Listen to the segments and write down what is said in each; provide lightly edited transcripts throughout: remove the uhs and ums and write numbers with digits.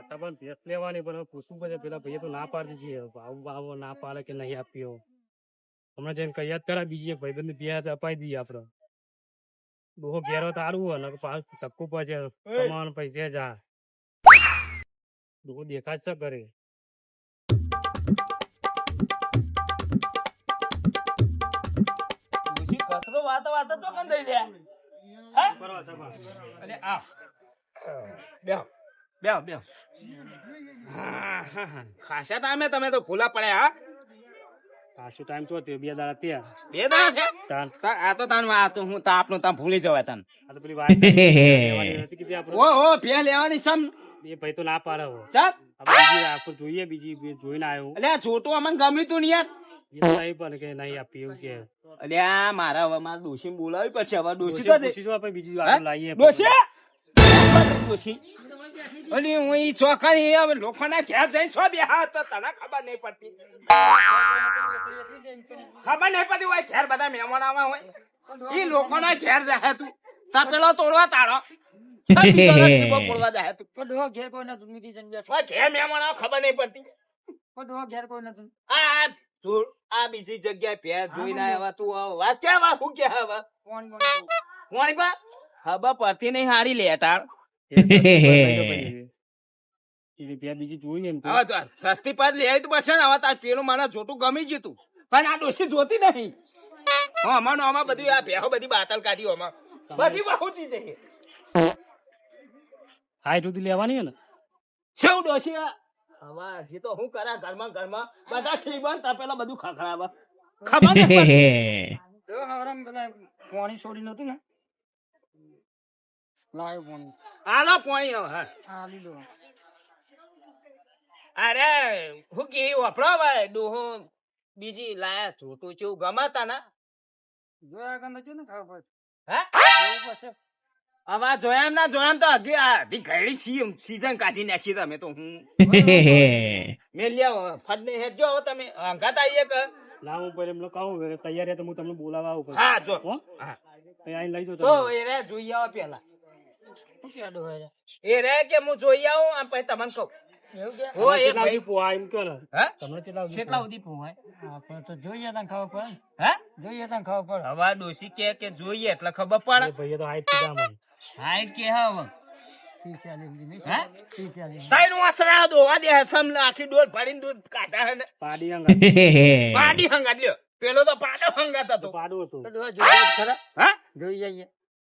તમને ભેંસ લેવાની પણ પૂછવું પડે પેલા ભાઈએ તો ના પાડી દીધી ભાવ ભાવ ના પાડે કે નહીં આપ્યો હમણાં જઈને કઈ યાદ કરા બીજી એક ભાઈબંધ ભેંસ અપાઈ દઈએ આપડે ડોહો ઘેરો તો હારું હોય ને ધક્કું પડે કમાવાનું પૈસા જા ડોહો દેખાડ છે કરે ખાસા ટાઈમે તમે તો ભૂલા પડ્યા હા ખાસો ટાઈમ તો થયો 2 દાડા ત્યાં 2 દાડા છે આ તો તાન આ તો હું આપનું તા ભૂલી જવાય તાન આ તો પેલી વાત લેવાની કીધી આપણે ઓ ભે લેવાની સમ એ ભાઈ તો ના પાડે હો ચાલ આપણે બીજી આપણે જોઈએ બીજી જોઈને આવ્યો અલ્યા છોટું અમને ગમ્યું તું ને યાર નહીં પણ કે નહીં આપી એવું કે અલ્યા મારા હવે મારા ડોશી બોલાવી પછી હવે ડોશી તો પૂછીશું આપણે બીજી વાત લાવીએ ડોશી અલી હું ઈ ચોખાની હવે લોકોના ઘેર જઈને છો બે હાથ તને ખબર નહીં પડતી હોય ઘેર બધા મહેમાન આવા હોય ઈ લોકોના ઘેર જાય તું તા પેલો તોડવા તાળો બોલવા જાય તું ઘેર કોઈ નતું મીઠી જન ઘેર મહેમાન આવા ખબર નહીં પડતી ઘેર કોઈ નતું આ બીજી જગ્યાએ ભેર જોઈને આવ્યા તું વાત કેવા હું કે હવે કોણ બા ખબર પડતી નહીં હારી લે તાર બીજી જોઈએ સસ્તી પદ લે તો બસ હવે તાર પેલું મને જોતું ગમી જતું પણ આ ડોસી જોતી નહીં અમાર આમાં બધું આ ભેહો બધી બાતલ કાઢી આમાં બધી બહુતી જઈએ હાઈટ સુધી લેવાની ને શું ડોસી હવે હજી તો હું કરા ઘરમાં બધા ખીબન તા પેલા બધું ખખડાવા ખબર પેલા પાણી છોડી નતું ને લાવ્યો પાણી હાલો પાણી હા હા લીધો અરે હું કે વફડો ભાઈ ડોહો બીજી લાયા છોટું છું ગમાતા ના જોયા કે નથી ને ખબર હે હવે જોયામ ના જોયામ તો હજી આ ઘડી સીઝન કાઢી નાખી તમે તો હું મેં લ્યા ફડ ને હેડ જો તમે અંગાત આવીએ કે ના હું પર એમને કહું તૈયાર તો હું તમને બોલાવવા આવું હા જો હા અહીં લઈ જાઓ તો એ રે જોઈ આવો પેલા શું કેડો હોય એ રે કે હું જોઈ આવું આ પછી તમને કહું એવું કે હો એ ભાઈ પોવા એમ કે ને હે તમને કેટલા સુધી પોવાય હા પણ તો જોઈએ તને ખબર પડે હે જોઈએ તને ખબર પડે હવે ડોસી કે જોઈએ એટલે ખબર પડે ભાઈએ તો હાઈટ સીધા મને હા કે હવે હે તાઈ નું આસરા દોવા દે હસમ આખી ડોર ભરીને દૂધ કાઢા હે ને પાડી પાડી હંગાત લ્યો પેલો તો પાડો હંગાત હતો પાડું હતું જોઈએ ખરા હા જોઈ જઈએ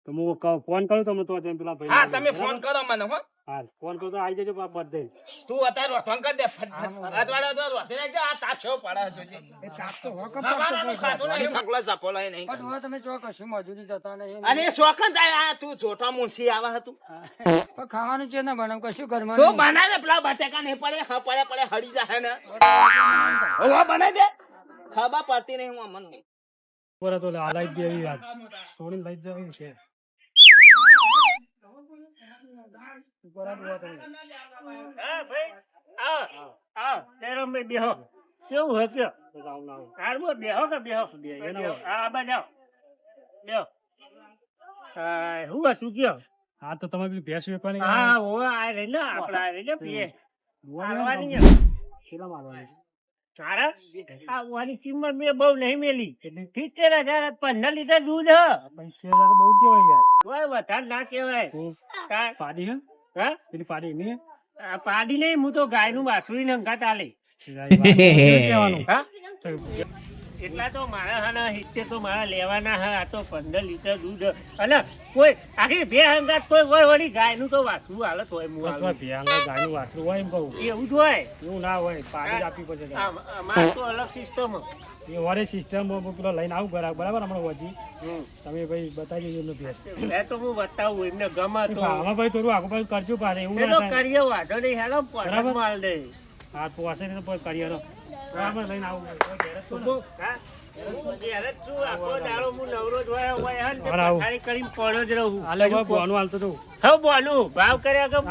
તો હું ફોન કરું તમને તો પેલા ભાઈ હા તમે ફોન કરો મને હો હા ફોન કરું તો આવી જજો બધે તું અત્યારે ફોન કરી દે અજવાડા તો રોતે કે આ સાચો પડે છે એ સાપ તો હોક ખાતો નહીં સકલા સપો લઈ નહીં પણ હવે તમે જો કશું મજૂરી જતા નહીં અને શોખન જાય આ તું જોઠા મુનસી આવા હતું પણ ખાવાનું છે ને બનાવ કશું ઘરમાં તો બનાવે પેલા બટાકા નહીં પડે હા પડે હડી જાય ને હવે બનાવી દે ખબર પડતી નહીં હું અમન બરાબર તો આ લાઈટ દેવી યાર થોડી લાઈટ દેવી છે હા ભાઈ આ તેરો મે બેહો કેવું હશે આરમો બેહો કે બેહો આ બનાવ બેહો હું શું કયો હા તો તમે પેલી ભેંસ વેપારી હા હો આ રે ને આપડા આ રે ને પીએ આવવાની શેલા મારવાની સારા આ વાની કિંમત મેં બહુ નહીં મેલી 70,000 15 લીટર દૂધ હ પૈસા તો બહુ કેવાય યાર કોઈ વધારે ના કેવાય પાડી હે હા પેલી પાડી નહીં પાડી નહીં હું તો ગાય નું વાસળી ને અંગાત આલે એટલા તો મારા હા 70 તો મારા લેવાના હા આ તો 15 લીટર દૂધ અને કોઈ આખી બે અંગાત કોઈ વળી ગાય નું તો વાસળું હાલત હોય ગાયનું વાસરું હોય એમ કહું એવું જ હોય એવું ના હોય પાડી આપવી પડે અમારે તો અલગ સિસ્ટમ એ વારે સિસ્ટમ પેલો લઈને આવું બરાબર હમણાં હજી તમે ભાઈ બતાવી દેજો એમને ભેંસ એ તો હું બતાવું એમને ગમે તો આમાં ભાઈ થોડું આગળ પાછું કરજો પાડે એવું એ તો કરીએ વાંધો નહીં હેલો બરાબર માલ દે હા પોસે તો કરીએ બરાબર લઈને આવું ભાવ કર્યા તો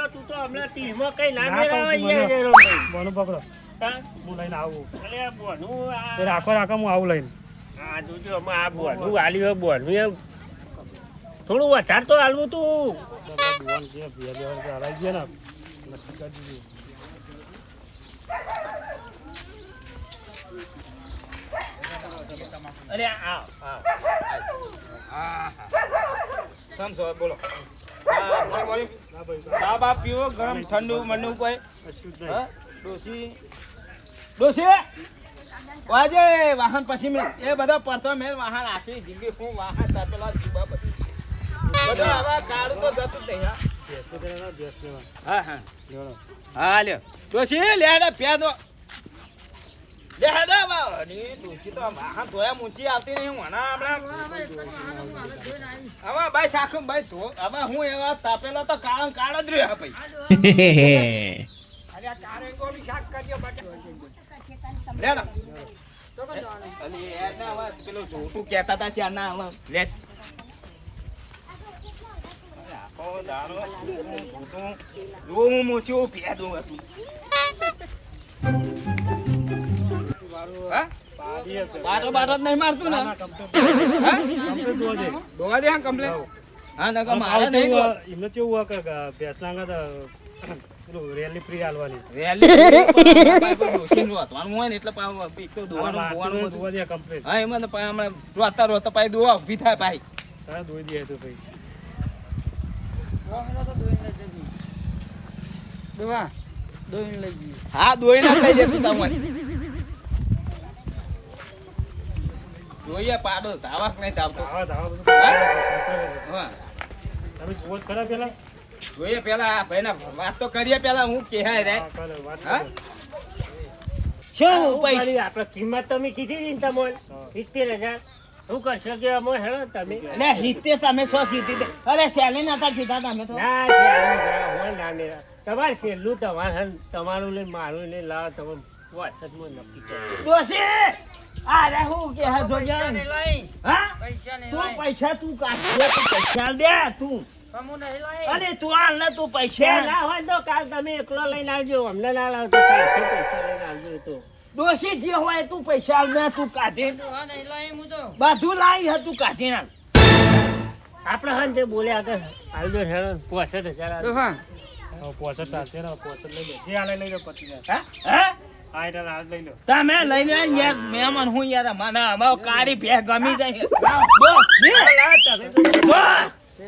તું તો હમણાં ટીમો કઈ ના પકડો હું લઈને આવું રાખો હું આવું લઈને હા જોજો આ બોનું આલ્યું બોનું થોડું વધારે તો હાલવું તું. દુવાન જે ભેર લેવાનું છે હલાઈ ગયા ને નક્કી કરી દીધું. અરે આ સમજો બોલો. ના ભાઈ ચા બા પીવો ગરમ ઠંડુ મંડુ કોઈ. કશું જ હા? નહીં. ડોશી વાજે વાહન પછી મેં એ બધા પડતો મેં વાહન આખી જિંદગી હું વાહન તાપેલા જીવા બધું બધું આવા કાળું તો જતું છે હા. ભેંસ લેવાના, ભેંસ લેવાના. હા હા લેવાનો. હા લ્યો ડોશી લેડા પ્યા લેડા બા ની ડોશી તો વાહન ધોયા મૂંચી આવતી નહીં વણા હમણાં હવે ભાઈ સાખું ભાઈ ધો હવે હું એવા તાપેલો તો કાળો કાળો જ રહ્યો ભાઈ. અરે આ કારેંગોની શાક કરજો બાકી લેડા અને એને હવે પેલું જોટું કહેતા હતા ત્યાં ના હવે લે આખો દાડો જોટું હું મોચી પીયા દઉં હતું. હા પાડી હશે. બાટો બાટો જ નહીં મારતું ને ના, complete. હા Complete જોવા દે. દોવા દે હા કમ્પ્લેટ હા નકર આમ મારે આવું નહીં કેવું દો હોય, એમને કેવું હોય કે ભેંસના આગળ પેલું રેલી ફ્રી હાલવાની. વેલી ડોસીનું રોતવાનું હોય ને એટલે પાછું એક તો દોવાનું બોવાનું બધું. જોવા દે complete. હા એમાં તો પાછું હમણાં રોતા રોતા પાછી દોવા ઊભી થાય પાછી. તારે ધોઈ દે તો ભાઈ. દોવા દોઈને લઈ જઈએ. હા દોઈ ના થઈ જતું તમને જોઈએ પાડો ધાવાક નહીં ધાવતો. ધાવા ધાવા બધું. હા તમે જુઓ જ ખરા પેલા. જોઈએ પેલા આ ભાઈને વાત તો કરીએ પેલા હું કહેવાય રે હા, કરે, વાત હા કરે. શું પૈસા આપણે કિંમત તમે કીધી ને તમને 70,000 શું કરશો કે અમે હેડો તમે એટલે હિતે તમે શું કીધી હતી? અરે સેલી નતા કીધા તમે તો ના છે, આનું જ્યાં હોય ના મેળા. તમારે છેલ્લું તમારું લઈને મારું લઈને લાવો તમે વોટ્સએપમાં નક્કી કરો. ડોશી અરે હું કે હા જોજે નહીં લઈ હા પૈસા નહીં તું લઈ પૈસા તું કાઢજે તું પૈસા દે તું કમું નહીં લઈ અરે તું હાલ ને તું એ પૈસા ના હોય તો કાલ તમે એકલો લઈને આવજો, અમને ના લાવતો કાલથી પૈસા લઈને આવજો એ તો. ડોશી જે હોય તું પૈસા હાલ ને તું કાઢી દોવા નહીં લઈ હું તો બધું લાવી હતું કાઢી નાખ આપણે હા ને તે બોલ્યા કે આવજો હેડો 65,000 દોવા હવે પોસઠ ચાલશે ને, પોસઠ લઈ લે. જે હાલે લઈ લો 25,000. હા હા હા, એટલે હાલ લઈ લો. તમે લઈને આવો ને યાર મહેમાન હું યાર મને અમારો કાળી ભે ગમી જાય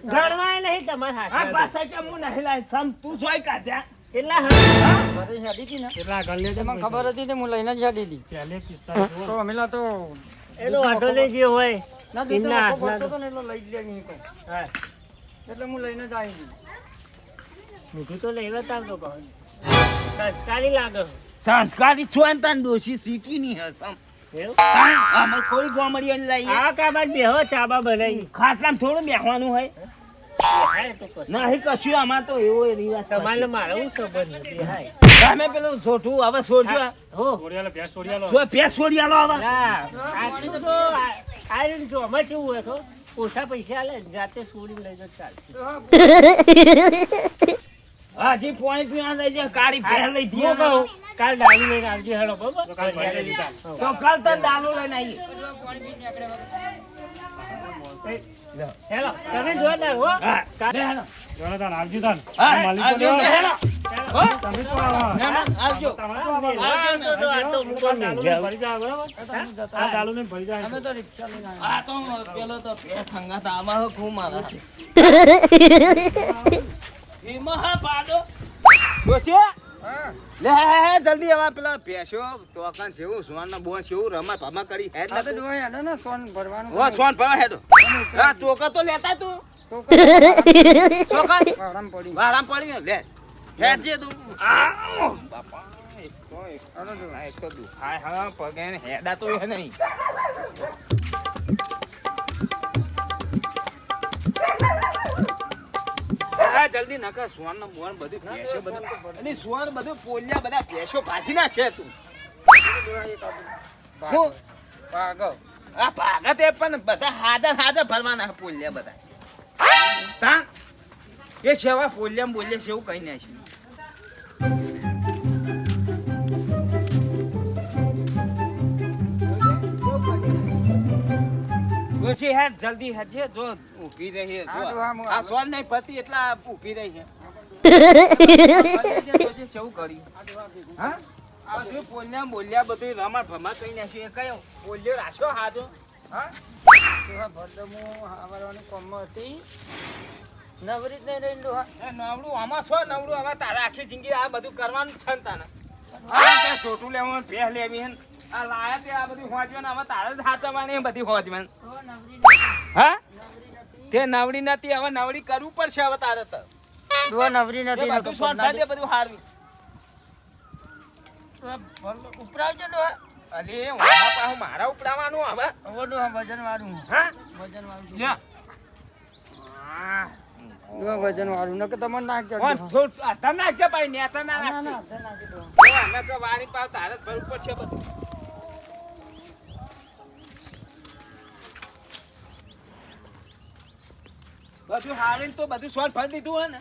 ગણવાય નહીં તમારે આ હાથ પાછા કે હું નહીં લાવી સમ તું જોઈ કાઢ્યા એટલા ઘરે હેડી હતી ને કેટલા આગળ લેજો મને ખબર હતી તે હું લઈને જ હેડી હતી પહેલે 45 જુઓ. તો અમેલા તો એનો વાંધો નહીં જે હોય ના દૂધ એમના નફો હાથના પડતો હતો ને એટલો લઈ જ લે નહીં કહું. હા એટલે હું લઈને જ આવી હતી. મીઠું તો લેવા તાવતો કહો સંસ્કારી લાગે સંસ્કારી છો ને તને ડોશી સીટી ની હસમ એવું અમે થોડી ગોમડીઓ લાવીએ આ કાબા બેહો ચાબા બનાવી ખાટલામાં થોડું બેહવાનું હોય બેહાય તો પછી. નહીં કશું અમાર તો એવો રિવાજ તમારે મારે શું સંબંધ બેહાય તમે પેલું છોટું હવે છોડજો હો છોડી આલો, ભેંસ છોડી આલો. સો પે છોડી આલો હવે ના આટલું તો આ રીતે જો અમે કેવું હોય તો ઓછા પૈસા આલે જાતે છોડીને લઈ જાઓ ચાલશે. હજી પોણી પીવા લઈ જાય કાળી ભેળ લઈ હું દઈએ કહું કાલ દારૂ લઈને આવજો હેડો બરોબર તો કાલે ભેંસ લઈ લીધા. તો કાલ તને દાલો લઈને આવીએ હેલો તમે જોરદાર હો હા લે હેલો. જોડે તાન, આવજો તાન. હા, માલિક આવજો બોલ્યો. લે હેલો. હો? તમે તો આવો. મહેમાન આવજો તમે તો આવો. આ તો આ તો મૂકો આ નહીં. દારૂને ભરી જાય, બરાબર? આ દારૂને ભરી જાય. અમે તો રિક્ષા લઈને આવ્યા. આ તો પેલો તો ભેસ સંગાત આમાં ખૂબ મારા એમાં હા પાડો ડોશી હા લે જલ્દી હવે પેલા ભેંસો તોકાન જેવું સુવાનના બોન જેવું રમા ભમા કરી હેડ આ તો ડોહા હેડો ને સોન ભરવાનું ઓ સોન ભવા હેડો હા તોકા તો લેતા તું તો ચોકા વાળામાં પડી વાળામ પડી ગયો લે હેડ જે તું આ બાપા એક તો દુખાય હા પગે ને હેડા તો હે નહીં આ જલ્દી નકા સુવાન નો મોન બધું ભેંસો બધું અને સુવાન બધું પોલિયા બધા ભેંસો ભાજી નાખે તું હું ભાગ આ ભાગત એ પણ બધા હાજર હાજર ભરવાના પોલિયા બધા તા એ સેવા પોલિયા બોલ્યા છે એવું કઈ નાખ્યું ડોશી હેડ જલ્દી હેડ છે જો ઊભી રહી છે, હા, જો ડોહા, હું આ સોન નહીં પતી એટલા ઊભી રહી છે શું કર્યું હા આ બધું પોલ્યા બોલ્યા બધું રમા ભમા કઈ નાખ્યું એ કયો પોલ્યો રાખ્યો હાજો હા ડોહા ભરદમો આવવાની કોમમાં હતી નવરી જ નહીં રહી ડોહા એ નવડું આમાં શું નવડું હવે તારે આખી જિંદગી આ બધું કરવાનું છે ને તાને હા ત્યાં ચોટું લેવું ભેહ લેવી હે આ લાયા તે આ બધી હોજવાન હવે તારે જ સાચવવાની એ બધી હોજવાન ડોહા નવરી નથી હા નવરી નથી તે નવડી નથી હવે નવડી કરવું પડશે હવે તારે તો ડોહા નવરી એ નથી બધું સોન થાય તે બધું હારવી ઉપરાવજો ડોહા અલી ઓમાં પાહુ મારા ઉપડાવાનું હવે હવે ડોહા વજન વાળું હા વજન વાળું લ્યો ડોહા વજન વાળું નકર તમને ના કે કોણ થોડ આતા નાખજે ભાઈ નેતા ના ના નાખ ના ધન નાખી ડોહા અમે તો વાણી પાવ તારે જ ભરવું પડશે બધું બધું હારીને તો બધું સોન ભરી દીધું હોય ને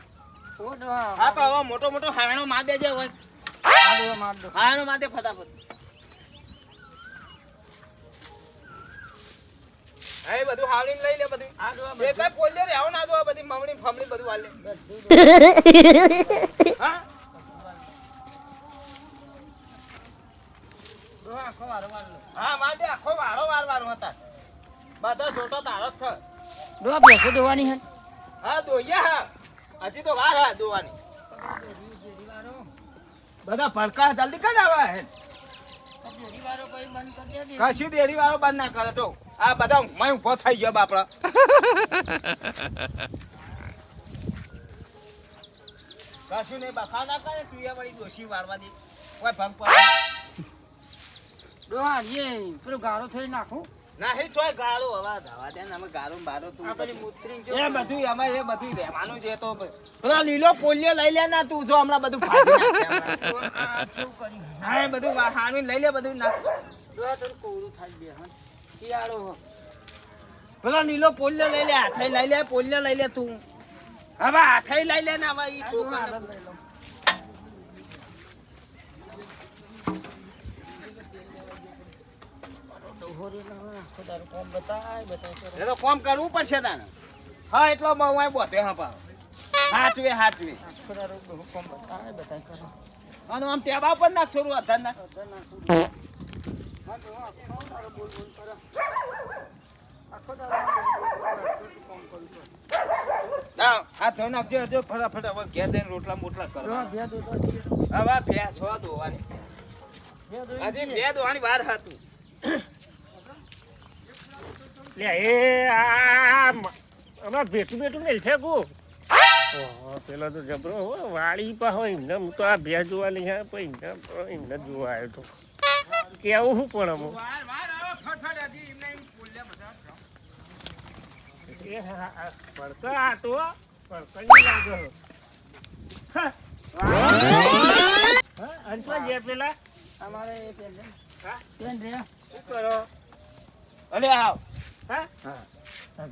ઓ ડોહા હા તો હવે મોટો મોટો હારણો માર દેજે હોય આ ડોહા માર દો હારણો માર દે ફટાફટ હા એ બધું હારીને લઈ લે બધું આ ડોહા એ કઈ પોલ્યો રહેવો ના દો આ બધી મમણી ફમણી બધું હાલ લે હા ડોહા આખો વારો વાળો હા માર દે આખો વારો વારવાનો હતા બધા છોટો તારો જ છે ડોહા ભેંસો દોવાની હે હા દોયા હા હજી તો વાર હા દોવાની બધા પડકા જલ્દી કઈ આવે હે ડેરી વાળો કોઈ બંધ કરી દે કશી દેરી વાળો બંધ ના કરે તો આ બધા મય ઉભો થઈ ગયો બાપડા કશું નહીં બખા ના કરે તું એ વળી દોશી વારવા દે કોઈ ભંગ પડે ડોહા એ પેલો ગાળો થઈ નાખું નહીં ચોય ગાળો હવે ધાવા દે ને અમે ગાળો ને બારો તું આ બધી મૂતરી એ બધું એમાં એ બધું રહેવાનું છે તો પેલો લીલો પોલિયો લઈ લે ના તું જો હમણાં બધું ફાડી નાખે આ કેવું કર્યું હા એ બધું હામી લઈ લે બધું નાખ ડોહા થોડું કોરું થાય બે હા શિયાળો પેલો લીલો પોલિયો લઈ લે હાથે લઈ લે પોલિયો લઈ લે તું હવે હાથે લઈ લે ને હવે ઈ ચોખા લઈ લો એ તો કોમ કરવું પડશે તાને હા એટલો હું બોતે હા પા હાચવે અને આમ ટેબા પર નાખ થોડું અધર નાખ હાથ ધોઈ નાખજો હજો ફટાફટ હવે ઘેર જઈને રોટલા મોટલા કરો હવે ભેંસ હો ધોવાની હજી બે ધોવાની વાર હતું લે એ આ હમણાં બેઠું બેઠું મેલ છે કુ પેલો તો જબરો હો વાળી પા હોય એમને હું તો આ ભેંસ જોવાની હા પણ એમને જોવા આવ્યો તો કેવું શું પણ અમુક વાર વાર હવે ફટફટ હજી એમને એમ બોલ્યા બધા એ પડકા આ તો પડકની લાગો હા અંશમાં જે પેલા અમારે એ પેન હા પેન રે શું કરો અલે આવ હા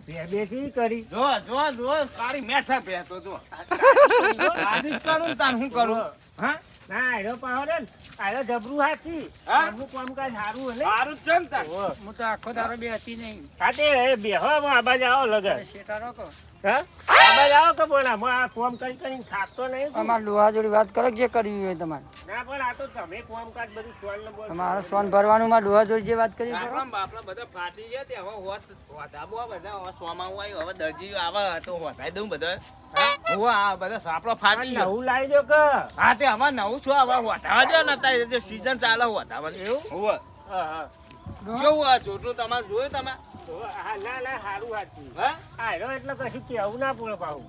બે બેસી કરી જો જો જો કાળી મેસા પે તો જો આજી કરું તાન હું કરું હા ના આયરો પાહો ને આયરો જબરું હાથી હા? આમનું કામકાજ સારું હલે સારું છે ને તાન હું તો આખો દારો બે હતી નહીં હાતે બેહો આબાજ આવો લગન શેઠારો કહો હા આબાજ આવો કે બોલા હું આ કોમ કરી થાકતો નહીં તું. અમાર લોહા જોડી વાત કરો જે કરવી હોય તમારે ના પણ આ તો તમે કામકાજ બધું સોલ ને બોલ અમારે સોન ભરવાનું માં લોહા જોડી જે વાત કરી કરો આપણા બાપડા બધા ફાટી ગયા તે હવે હોત હોતાબો બધા હવે સોમાં હોય હવે દરજી આવે તો હોતાઈ દઉં બધા હું આ બધા સાપડો ફાટી ગયો નવું લાવી દો કે હા તે હવે નવું શું હવે હોતાવા દો ને અત્યારે જે સીઝન ચાલે હોતાવા એવું? હોવે હા હા કેવું આ છોટું તમારે જોયું તમે તો હા ના ના સારું હાથી હા આયરો એટલે કશું કેવું ના પડે પાહું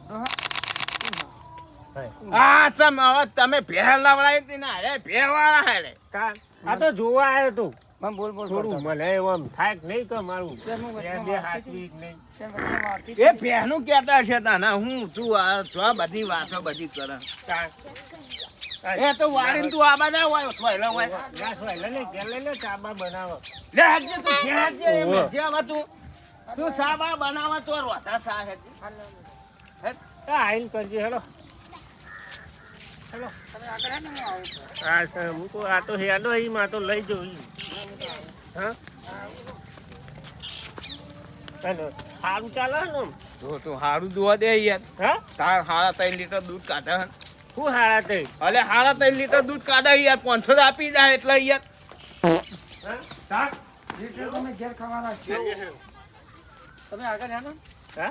હા ચમ હવે તમે ભેળ લાવડાવી હતી ને અરે ભેળ વાળા હેડે કા આ તો જોવા આવ્યો તું મને બોલ બોલ થોડું મને એવું આમ થાય કે નહીં કે મારું કેમ હું વચમાં બે વાંચતી હાથવી કે નહીં કેમ વચમાં વાંચતી એ ભેનું કેતા છે તાના હું તું આ જો બધી વાતો બધી કરે એ તો વાડીને તું આબા ના હોય સોયલો હોય ના સોયલે ને ઘેર લઈને ચાબા બનાવો લે હજે તું જે હજે એમ જે હવે તું સાબા બનાવા તો રોતા સા હે આઈન કરજે હેલો હેલો તમે આગળ આવો ને હું આવું હું તો આ તો હેડો અહીં માં તો લઈ જઉં હા અને સારું ચાલે ને આમ? જો તું હારું દોવા દે યાર હા તાર હાડા 3 લીટર દૂધ કાઢે હે. શું હારા થઈ અલે હાડા 3 લીટર દૂધ કાઢે યાર 500 આપી જાય એટલે યાર હા લીટર તમે ઘેર ખાવાના છો તમે આગળ હેનો હા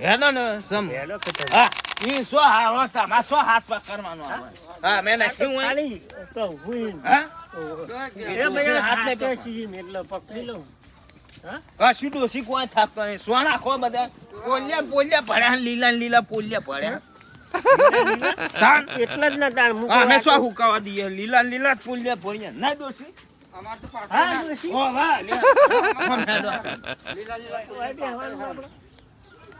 હેનો ને સમ હેલો કે તમે હા ઈ સો હારો તમા સો હાથ પકડવાનો આવે હા મેં નાખ્યું હોય ખાલી તો હું હા એ ભાઈ હાથ નહીં હાથે પકડ. સીમ એટલે પકડી લઉં કશું ડોસી કોઈ થાકતો નહીં સો નાખો બધા પોલિયા ભર્યા લીલા ને લીલા પોલિયા ભર્યા તાન એટલા જ ના તાણ મૂકો હા અમે શું હુકાવા દઈએ લીલા ને લીલા પોલિયા ભર્યા ના ડોસી અમાર તો હા પાછળ ડોશી. ઓ વાહ લે લીલા લીલા ઓય બેહવાનું આપણે.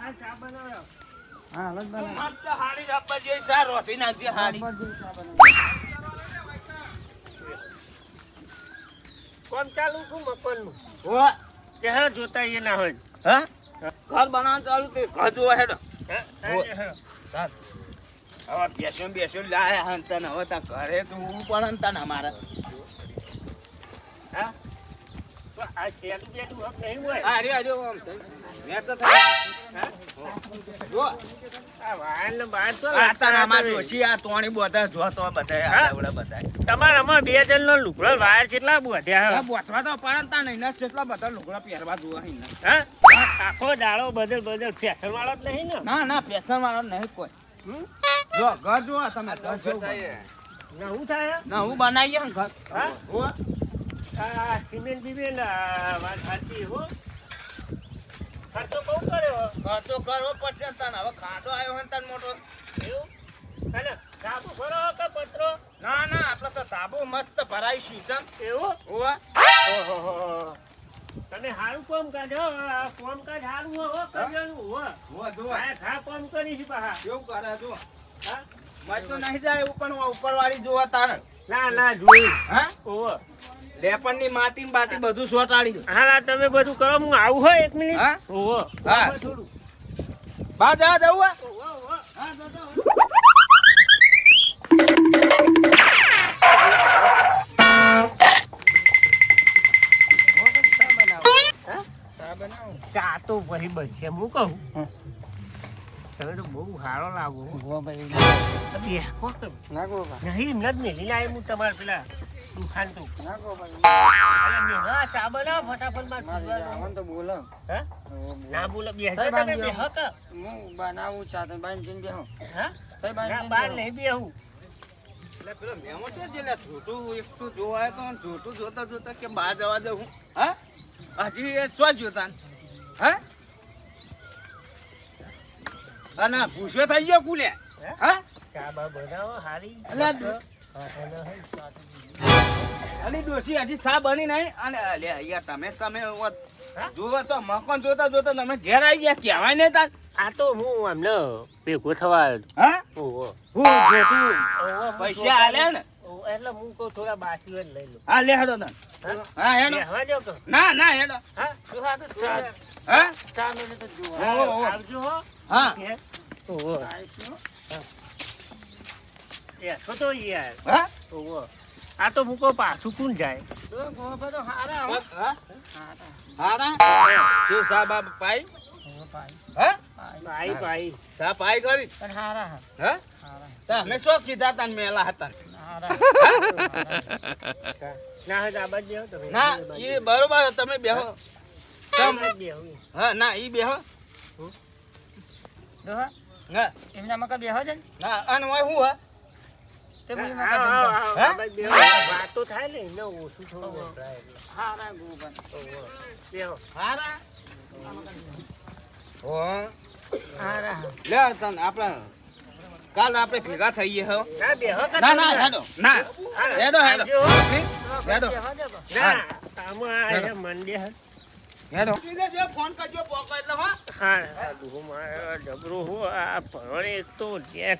આ ચા બનાવ્યો. હા અલગ બના મસ્ત હાડી આપવા જોઈએ સાર રોટી નાખજે હાડી કોમ ચાલુ છું મકાનનું ઓ ત્યાં જોતા એ ના હોય હા ઘર બનાવવાનું ચાલુ તે ઘર જોવા હેડો હા હવે બેસો લાયા હંતન હવે તા ઘરે તું પણ હંતન અમારા હા તો આ શેડું બેડું હક નહીં હોય અરે અરે આમ મેં તો થાય જો આ વાહન ને બહાર તો આ તાર અમાર ડોશી આ તોણી બોધા જો તો બધાય હા? આવડા બધાય તમારા આમાં 2 જણનો લુગડો વાયર કેટલા બોધ્યા આ બોથવા તો પડતા નહીં ને કેટલા બધા લુગડા પહેરવા જોવા હી ને હા આખો દાડો બદલ ફેશન વાળો જ નહીં ને ના ના ફેશન વાળો નહીં કોઈ હમ? જો ઘર જો તમે ઘર જો ના હું થાય ના હું બનાવીએ ને ઘર હા? હો આ સિમેન્ટ બીમેન્ટ વાત સાચી હો ખર્ચો બહુ કર્યો ખર્ચો કરવો પડશે તને હવે ખાડો આવ્યો હે તને મોટો એવું અને સાબુ ભરો કે પત્રો ના ના આપણે તો સાબુ મસ્ત ભરાઈ શીશમ એવું હોવા ઓહો તમે સારું કામ કાઢો આ કામ કાજ સારું હો કરવાનું હો હો જો આ ખા કામ કરી છે પાહા કેવું કરે જો હા મજ તો નહીં જાય એવું પણ ઉપર વાળી જોવા તારે ના જોયું હા ઓહો લેપન ની માટી ને બાટી બધું સોટાડી દો હા તમે બધું કરો હું આવું હોય 1 મિનિટ હા? ઓહો હા. થોડું બા જા જવું હે? ઓહો હા જો જો ચા તો પછી બનશે હું કહું તમે તો બહુ સારો લાગો ગો ભાઈ બેહો તમે. ના ગો ભાઈ નહીં એમને જ મેલી લાય હું તમારે પેલા દુકાન તો ના ગો ભાઈ અરે મેઘા ચા બનાવો ફટાફટ માં મારે આવન તો બોલો હા ના બોલો બેહજો સાહેબ, તમે આંગળી બેહો કે હું બનાવું ચા તો બાઈન જઈને બેહો હા સાહેબ ના બાઈન બાર જઈને નહીં બેહું એટલે પેલો મેમો છે જે લે છોટું એક તો જોવાય તો છોટું જોતા જોતા કે બહાર જવા દે હું હા હજી એ શું જોતા હા હા ના પૂછ્યો થઈ ગયો કુલે હા ચા બા બનાવો હારી અલા, અલી ડોશી હજી સા બની નહીં અને અલે અહીંયા તમે જોવા તો મકાન જોતા જોતા તમે ઘેર આવી ગયા કહેવાય નહીં તાર આ તો હું અમને ભેગો થવા આવ્યો હા ઓહો હું જોતું ઓહો પૈસા આલ્યા ને ઓહો, એટલે હું કહું થોડા બાકી હોય ને લઈ લો હા લે હેડો તને હા? હા હેડો બેહવા દો કે ના ના હેડો હા હા તો ચા હા ચા મેલે તો જુઓ ઓહો. આવજો હો હા ઓહો આવીશું એ તો યાર હા ઓહો આ તો મૂકો પાછું કોણ જાય તો ગો ભાઈ તો હારા હો બસ હા હારા હારા શું સા બાપ પાઈ ગો ભાઈ હા ભાઈ ભાઈ સા પાઈ કરી પણ હારા હા હારા તમે શું કીધા તા ને મેલા હતા હારા ના હોય તો આ બાજુ બેહો તમે ના એ બરોબર તમે બેહો બેહું હા ના ઈ બેહો દોહા ના એમના મકા બેહો છે ને ના અને ઓય હું હા તે બી મકા વાતો થાય ને એને ઓછું થોડું વપરાય એટલે. હારા ગો ભાઈ ઓહો. બેહો. હારા હો હારા લે તન આપણે કાલ આપણે ભેગા થઈએ હો ના બેહો કે ના તમે? ના હેડો ના હેડો હેડો આવજો. હેડો બેહો દે બા. ના આમાં આ મંડે હે. હેડો જે ફોન કરજો પોકો એટલે હો હા આ ડૂહમાં જબરો હો આ ભરણે એક તો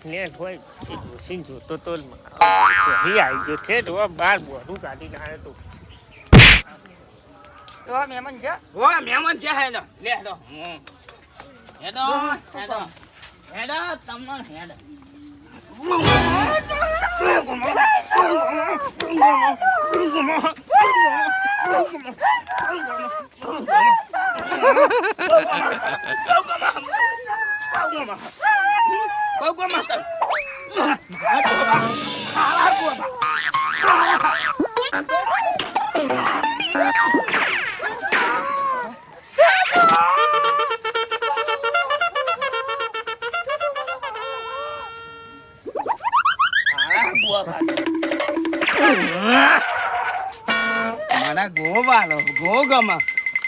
નેટ હોય એ ડોસીને જોતો તો અહીં આવી ગયો ઠેઠ હો બાર બોધું કાઢીને આવ્યો તો દોહા મહેમાન છે હો મહેમાન છે હેડો લે હેડો હેડો હેડો હેડો તમને હેડો મને ગો વાલો ગો ગમા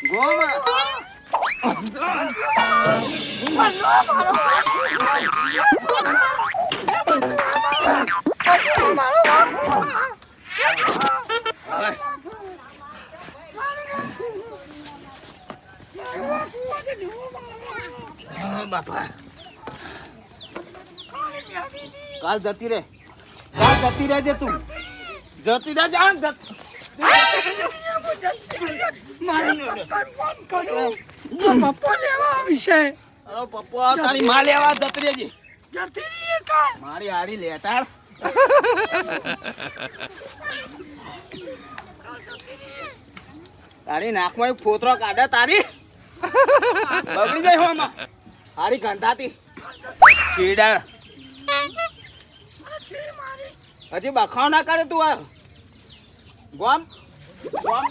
ગોમાં બાપા કાલ જતી રે જે તું જતી રે જાણ પપ્પો તારી માં લેવા જતી રેજી મારી હારી લેટાડ તારી નાકમાં એક ફોતરો કાઢે તારી બગડી જાય હોમાં હારી ગંધાતી ચીડા હજી બખાવ ના કરે તું આ ગોમ ગોમ